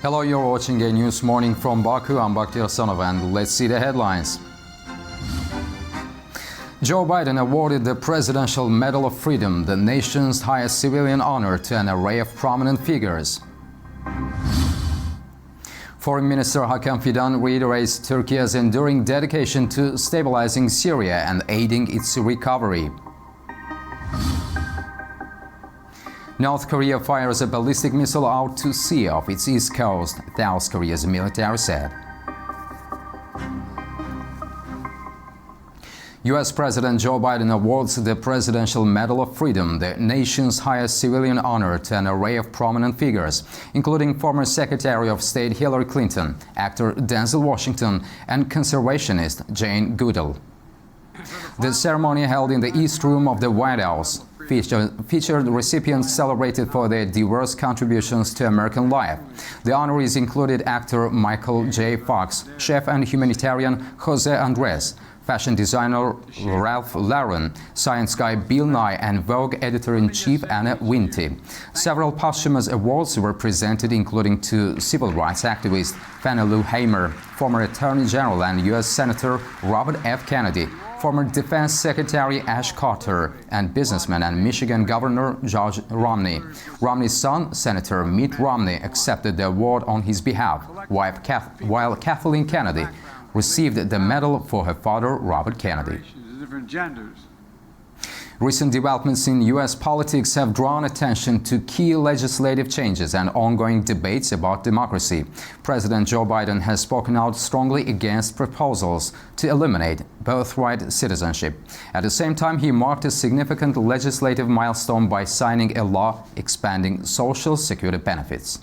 Hello, you're watching a news morning from Baku. I'm Bakhtiar Sanov, and let's see the headlines. Joe Biden awarded the Presidential Medal of Freedom, the nation's highest civilian honor, to an array of prominent figures. Foreign Minister Hakan Fidan reiterates Turkey's enduring dedication to stabilizing Syria and aiding its recovery. North Korea fires a ballistic missile out to sea off its east coast, South Korea's military said. U.S. President Joe Biden awards the Presidential Medal of Freedom, the nation's highest civilian honor, to an array of prominent figures, including former Secretary of State Hillary Clinton, actor Denzel Washington, and conservationist Jane Goodall. The ceremony, held in the East Room of the White House, featured recipients celebrated for their diverse contributions to American life. The honorees included actor Michael J. Fox, chef and humanitarian Jose Andres, fashion designer Ralph Lauren, science guy Bill Nye, and Vogue editor-in-chief Anna Wintour. Several posthumous awards were presented, including to civil rights activist Fannie Lou Hamer, former Attorney General and U.S. Senator Robert F. Kennedy, former Defense Secretary Ash Carter, and businessman and Michigan Governor George Romney. Romney's son, Senator Mitt Romney, accepted the award on his behalf, while Kathleen Kennedy received the medal for her father, Robert Kennedy. Recent developments in U.S. politics have drawn attention to key legislative changes and ongoing debates about democracy. President Joe Biden has spoken out strongly against proposals to eliminate birthright citizenship. At the same time, he marked a significant legislative milestone by signing a law expanding Social Security benefits.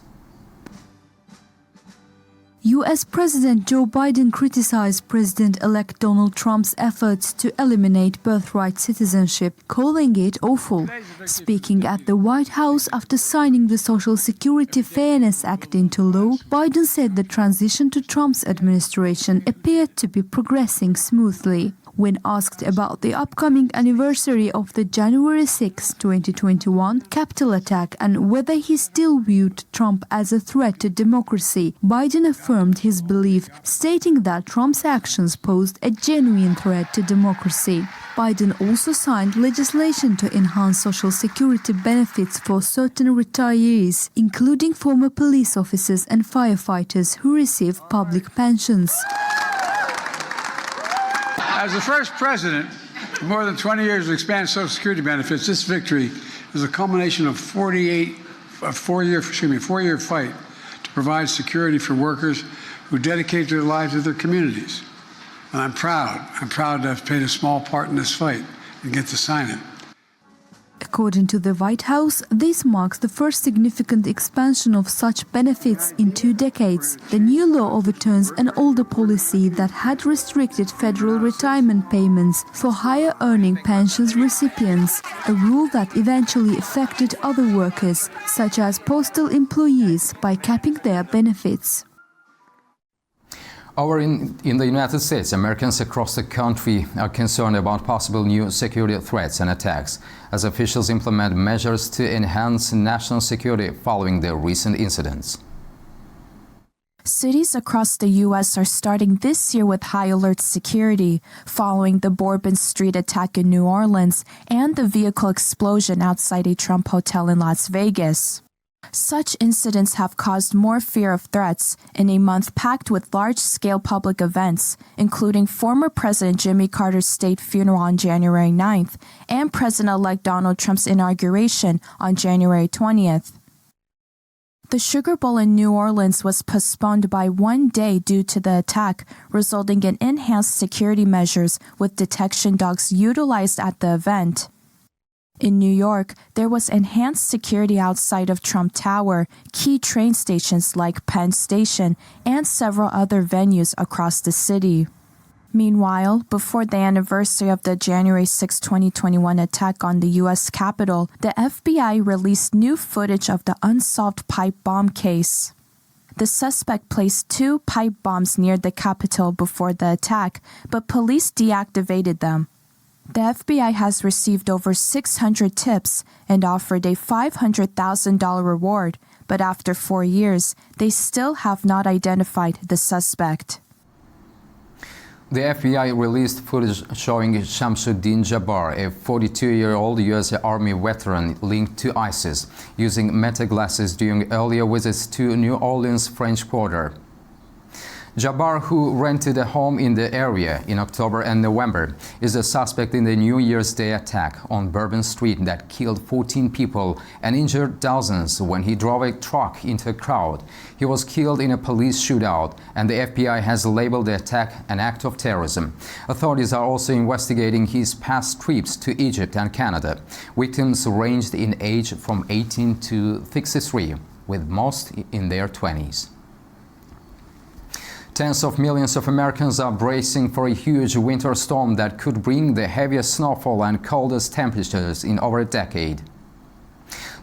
U.S. President Joe Biden criticized President-elect Donald Trump's efforts to eliminate birthright citizenship, calling it awful. Speaking at the White House after signing the Social Security Fairness Act into law, Biden said the transition to Trump's administration appeared to be progressing smoothly. When asked about the upcoming anniversary of the January 6, 2021 Capitol attack and whether he still viewed Trump as a threat to democracy, Biden affirmed his belief, stating that Trump's actions posed a genuine threat to democracy. Biden also signed legislation to enhance Social Security benefits for certain retirees, including former police officers and firefighters who receive public pensions. As the first president in more than 20 years to expand Social Security benefits, this victory is a culmination of a four-year fight to provide security for workers who dedicate their lives to their communities. And I'm proud to have played a small part in this fight and get to sign it. According to the White House, this marks the first significant expansion of such benefits in 2 decades. The new law overturns an older policy that had restricted federal retirement payments for higher-earning pensions recipients, a rule that eventually affected other workers, such as postal employees, by capping their benefits. Over in the United States, Americans across the country are concerned about possible new security threats and attacks as officials implement measures to enhance national security following the recent incidents. Cities across the U.S. are starting this year with high alert security following the Bourbon Street attack in New Orleans and the vehicle explosion outside a Trump hotel in Las Vegas. Such incidents have caused more fear of threats in a month packed with large-scale public events, including former President Jimmy Carter's state funeral on January 9th and President-elect Donald Trump's inauguration on January 20th. The Sugar Bowl in New Orleans was postponed by 1 day due to the attack, resulting in enhanced security measures with detection dogs utilized at the event. In New York, there was enhanced security outside of Trump Tower, key train stations like Penn Station, and several other venues across the city. Meanwhile, before the anniversary of the January 6, 2021 attack on the U.S. Capitol, the FBI released new footage of the unsolved pipe bomb case. The suspect placed 2 pipe bombs near the Capitol before the attack, but police deactivated them. The FBI has received over 600 tips and offered a $500,000 reward, But after 4 years, they still have not identified the suspect. The FBI released footage showing Shamsuddin Jabbar, a 42-year-old U.S. Army veteran linked to ISIS, using meta glasses during earlier visits to New Orleans French Quarter. Jabbar, who rented a home in the area in October and November, is a suspect in the New Year's Day attack on Bourbon Street that killed 14 people and injured dozens when he drove a truck into a crowd. He was killed in a police shootout, and the FBI has labeled the attack an act of terrorism. Authorities are also investigating his past trips to Egypt and Canada. Victims ranged in age from 18 to 63, with most in their 20s. Tens of millions of Americans are bracing for a huge winter storm that could bring the heaviest snowfall and coldest temperatures in over a decade.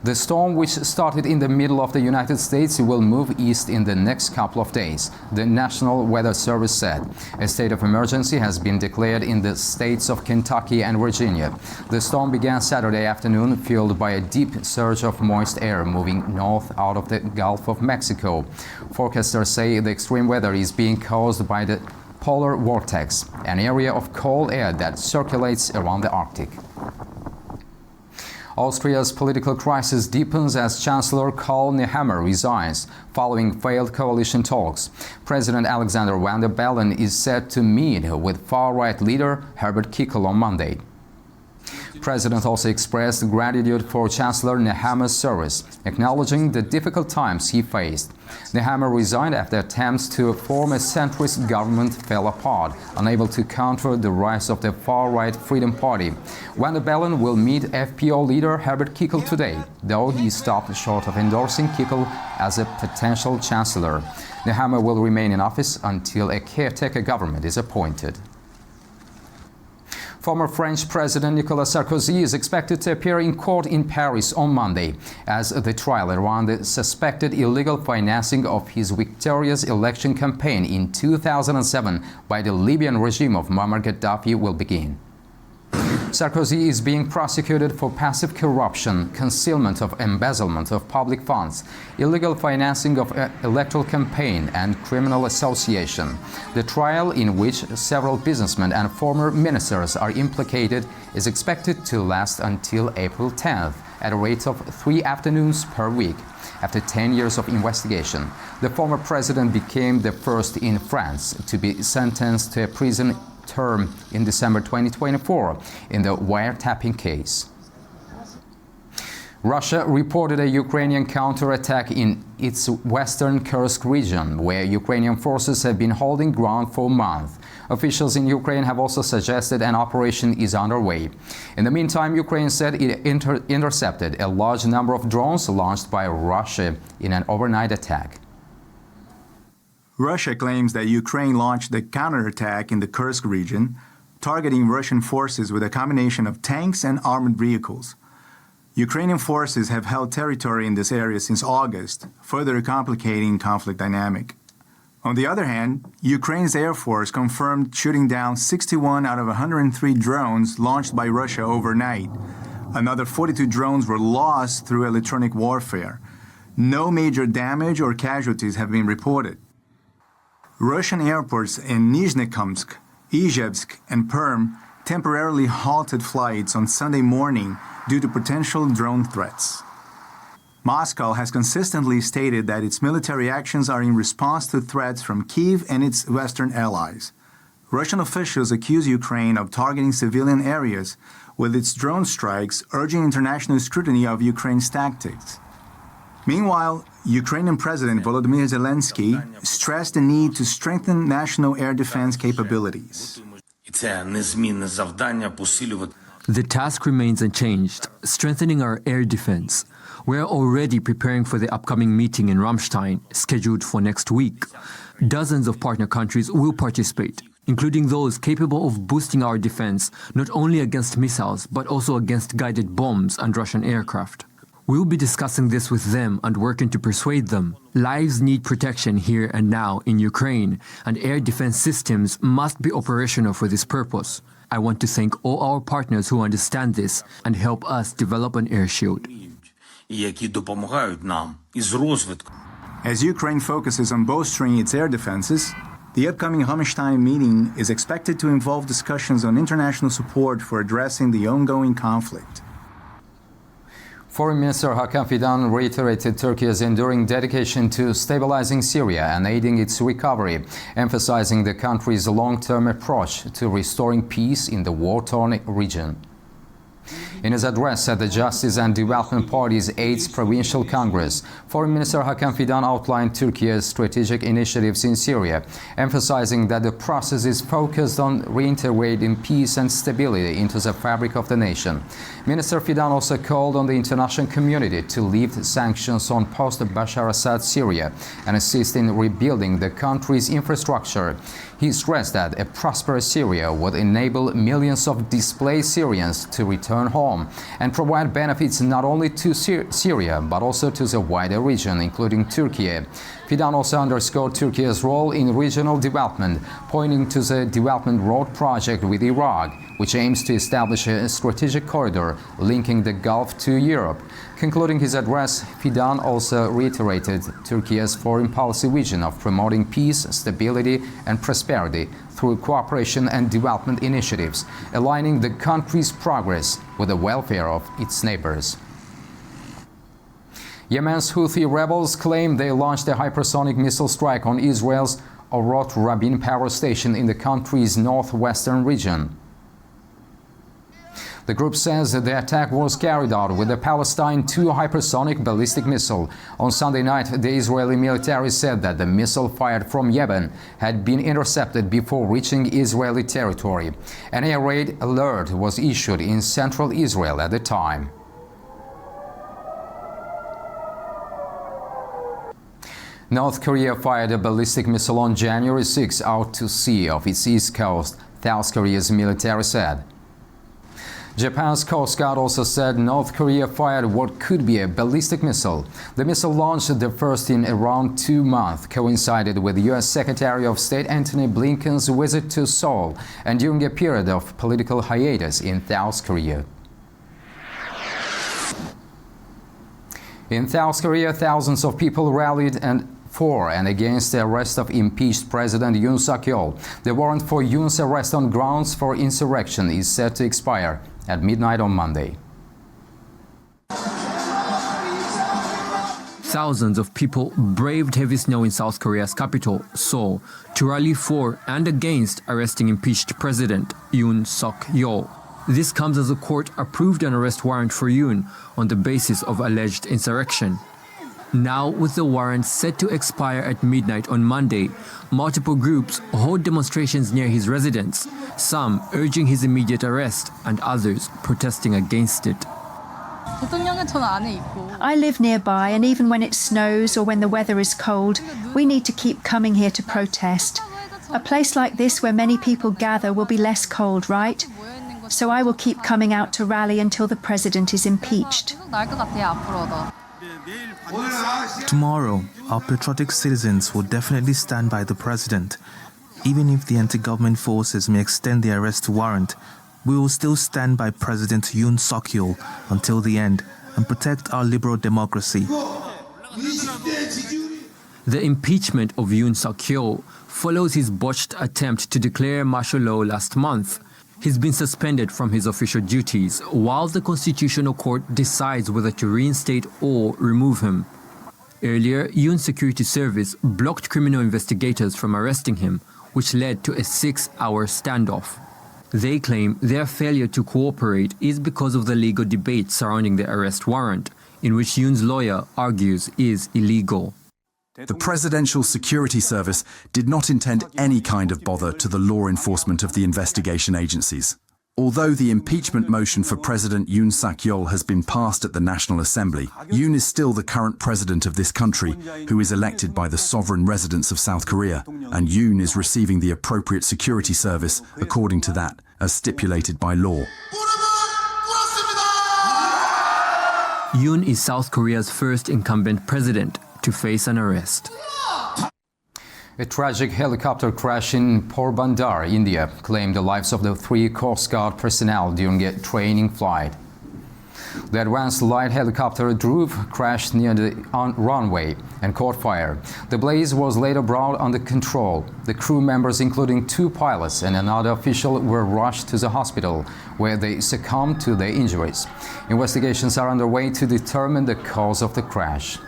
The storm, which started in the middle of the United States, will move east in the next couple of days, the National Weather Service said. A state of emergency has been declared in the states of Kentucky and Virginia. The storm began Saturday afternoon, fueled by a deep surge of moist air moving north out of the Gulf of Mexico. Forecasters say the extreme weather is being caused by the polar vortex, an area of cold air that circulates around the Arctic. Austria's political crisis deepens as Chancellor Karl Nehammer resigns following failed coalition talks. President Alexander Van der Bellen is set to meet with far-right leader Herbert Kickl on Monday. The President also expressed gratitude for Chancellor Nehammer's service, acknowledging the difficult times he faced. Nehammer resigned after attempts to form a centrist government fell apart, unable to counter the rise of the far-right Freedom Party. Van der Bellen will meet FPO leader Herbert Kickl today, though he stopped short of endorsing Kickl as a potential chancellor. Nehammer will remain in office until a caretaker government is appointed. Former French President Nicolas Sarkozy is expected to appear in court in Paris on Monday as the trial around the suspected illegal financing of his victorious election campaign in 2007 by the Libyan regime of Muammar Gaddafi will begin. Sarkozy is being prosecuted for passive corruption, concealment of embezzlement of public funds, illegal financing of electoral campaign, and criminal association. The trial, in which several businessmen and former ministers are implicated, is expected to last until April 10th at a rate of 3 afternoons per week. After 10 years of investigation, the former president became the first in France to be sentenced to a prison term in December 2024 in the wiretapping case. Russia reported a Ukrainian counterattack in its western Kursk region, where Ukrainian forces have been holding ground for months. Officials in Ukraine have also suggested an operation is underway. In the meantime, Ukraine said it intercepted a large number of drones launched by Russia in an overnight attack. Russia claims that Ukraine launched the counterattack in the Kursk region, targeting Russian forces with a combination of tanks and armored vehicles. Ukrainian forces have held territory in this area since August, further complicating conflict dynamic. On the other hand, Ukraine's Air Force confirmed shooting down 61 out of 103 drones launched by Russia overnight. Another 42 drones were lost through electronic warfare. No major damage or casualties have been reported. Russian airports in Nizhnekamsk, Izhevsk, and Perm temporarily halted flights on Sunday morning due to potential drone threats. Moscow has consistently stated that its military actions are in response to threats from Kyiv and its Western allies. Russian officials accuse Ukraine of targeting civilian areas with its drone strikes, urging international scrutiny of Ukraine's tactics. Meanwhile, Ukrainian President Volodymyr Zelensky stressed the need to strengthen national air defense capabilities. The task remains unchanged, strengthening our air defense. We are already preparing for the upcoming meeting in Ramstein, scheduled for next week. Dozens of partner countries will participate, including those capable of boosting our defense not only against missiles, but also against guided bombs and Russian aircraft. We'll be discussing this with them and working to persuade them. Lives need protection here and now in Ukraine, and air defense systems must be operational for this purpose. I want to thank all our partners who understand this and help us develop an air shield. і які допомагають нам із розвитком. As Ukraine focuses on bolstering its air defenses, the upcoming Ramstein meeting is expected to involve discussions on international support for addressing the ongoing conflict. Foreign Minister Hakan Fidan reiterated Turkey's enduring dedication to stabilizing Syria and aiding its recovery, emphasizing the country's long-term approach to restoring peace in the war-torn region. In his address at the Justice and Development Party's 8th Provincial Congress, Foreign Minister Hakan Fidan outlined Turkey's strategic initiatives in Syria, emphasizing that the process is focused on reintegrating peace and stability into the fabric of the nation. Minister Fidan also called on the international community to lift sanctions on post-Bashar Assad Syria and assist in rebuilding the country's infrastructure. He stressed that a prosperous Syria would enable millions of displaced Syrians to return home and provide benefits not only to Syria but also to the wider region, including Turkey. Fidan also underscored Turkey's role in regional development, pointing to the Development Road Project with Iraq, which aims to establish a strategic corridor linking the Gulf to Europe. Concluding his address, Fidan also reiterated Turkey's foreign policy vision of promoting peace, stability and prosperity through cooperation and development initiatives, aligning the country's progress with the welfare of its neighbors. Yemen's Houthi rebels claim they launched a hypersonic missile strike on Israel's Orot Rabin power station in the country's northwestern region. The group says that the attack was carried out with the Palestine II hypersonic ballistic missile. On Sunday night, the Israeli military said that the missile fired from Yemen had been intercepted before reaching Israeli territory. An air raid alert was issued in central Israel at the time. North Korea fired a ballistic missile on January 6 out to sea off its east coast, South Korea's military said. Japan's Coast Guard also said North Korea fired what could be a ballistic missile. The missile, launched the first in around 2 months, coincided with U.S. Secretary of State Antony Blinken's visit to Seoul and during a period of political hiatus in South Korea. In South Korea, thousands of people rallied for and against the arrest of impeached President Yoon Suk-yeol. The warrant for Yoon's arrest on grounds for insurrection is set to expire at midnight on Monday. Thousands of people braved heavy snow in South Korea's capital, Seoul, to rally for and against arresting impeached President Yoon Suk-yeol. This comes as the court approved an arrest warrant for Yoon on the basis of alleged insurrection. Now, with the warrant set to expire at midnight on Monday, multiple groups hold demonstrations near his residence, some urging his immediate arrest and others protesting against it. I live nearby, and even when it snows or when the weather is cold, we need to keep coming here to protest. A place like this where many people gather will be less cold, right? So I will keep coming out to rally until the president is impeached. Tomorrow, our patriotic citizens will definitely stand by the president. Even if the anti-government forces may extend the arrest warrant, we will still stand by President Yoon Suk-yeol until the end and protect our liberal democracy. The impeachment of Yoon Suk-yeol follows his botched attempt to declare martial law last month. He's been suspended from his official duties while the Constitutional Court decides whether to reinstate or remove him. Earlier, Yoon's security service blocked criminal investigators from arresting him, which led to a 6-hour standoff. They claim their failure to cooperate is because of the legal debate surrounding the arrest warrant, in which Yoon's lawyer argues is illegal. The Presidential Security Service did not intend any kind of bother to the law enforcement of the investigation agencies. Although the impeachment motion for President Yoon Suk-yeol has been passed at the National Assembly, Yoon is still the current president of this country, who is elected by the sovereign residents of South Korea, and Yoon is receiving the appropriate security service according to that, as stipulated by law. Yoon is South Korea's first incumbent president to face an arrest. A tragic helicopter crash in Porbandar, India, claimed the lives of the 3 Coast Guard personnel during a training flight. The advanced light helicopter Druve crashed near the runway and caught fire. The blaze was later brought under control. The crew members, including 2 pilots and another official, were rushed to the hospital, where they succumbed to their injuries. Investigations are underway to determine the cause of the crash.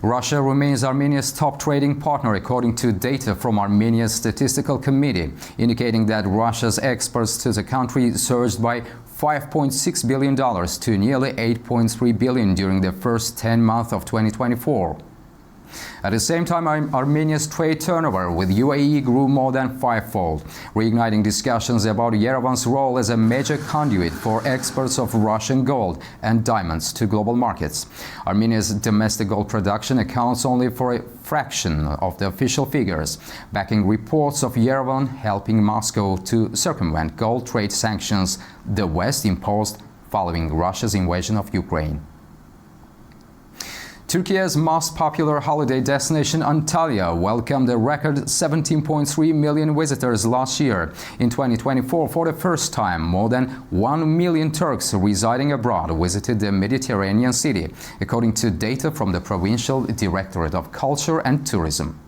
Russia remains Armenia's top trading partner, according to data from Armenia's Statistical Committee, indicating that Russia's exports to the country surged by $5.6 billion to nearly $8.3 billion during the first 10 months of 2024. At the same time, Armenia's trade turnover with UAE grew more than 5-fold, reigniting discussions about Yerevan's role as a major conduit for exports of Russian gold and diamonds to global markets. Armenia's domestic gold production accounts only for a fraction of the official figures, backing reports of Yerevan helping Moscow to circumvent gold trade sanctions the West imposed following Russia's invasion of Ukraine. Turkey's most popular holiday destination, Antalya, welcomed a record 17.3 million visitors last year. In 2024, for the first time, more than 1 million Turks residing abroad visited the Mediterranean city, according to data from the Provincial Directorate of Culture and Tourism.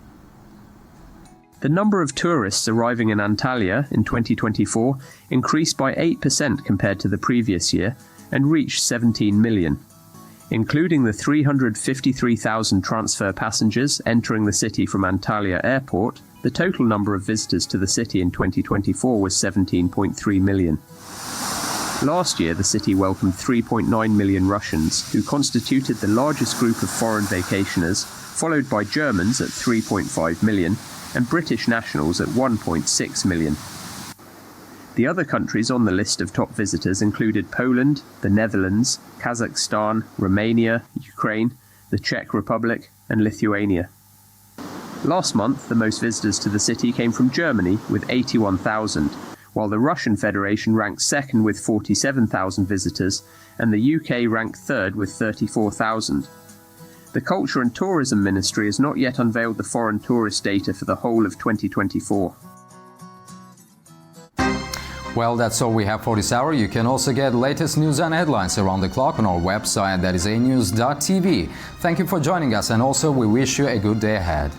The number of tourists arriving in Antalya in 2024 increased by 8% compared to the previous year and reached 17 million. Including the 353,000 transfer passengers entering the city from Antalya Airport, the total number of visitors to the city in 2024 was 17.3 million. Last year, the city welcomed 3.9 million Russians, who constituted the largest group of foreign vacationers, followed by Germans at 3.5 million and British nationals at 1.6 million. The other countries on the list of top visitors included Poland, the Netherlands, Kazakhstan, Romania, Ukraine, the Czech Republic, and Lithuania. Last month, the most visitors to the city came from Germany with 81,000, while the Russian Federation ranked second with 47,000 visitors, and the UK ranked third with 34,000. The Culture and Tourism Ministry has not yet unveiled the foreign tourist data for the whole of 2024. Well, that's all we have for this hour. You can also get latest news and headlines around the clock on our website, that is anews.tv. Thank you for joining us, and also we wish you a good day ahead.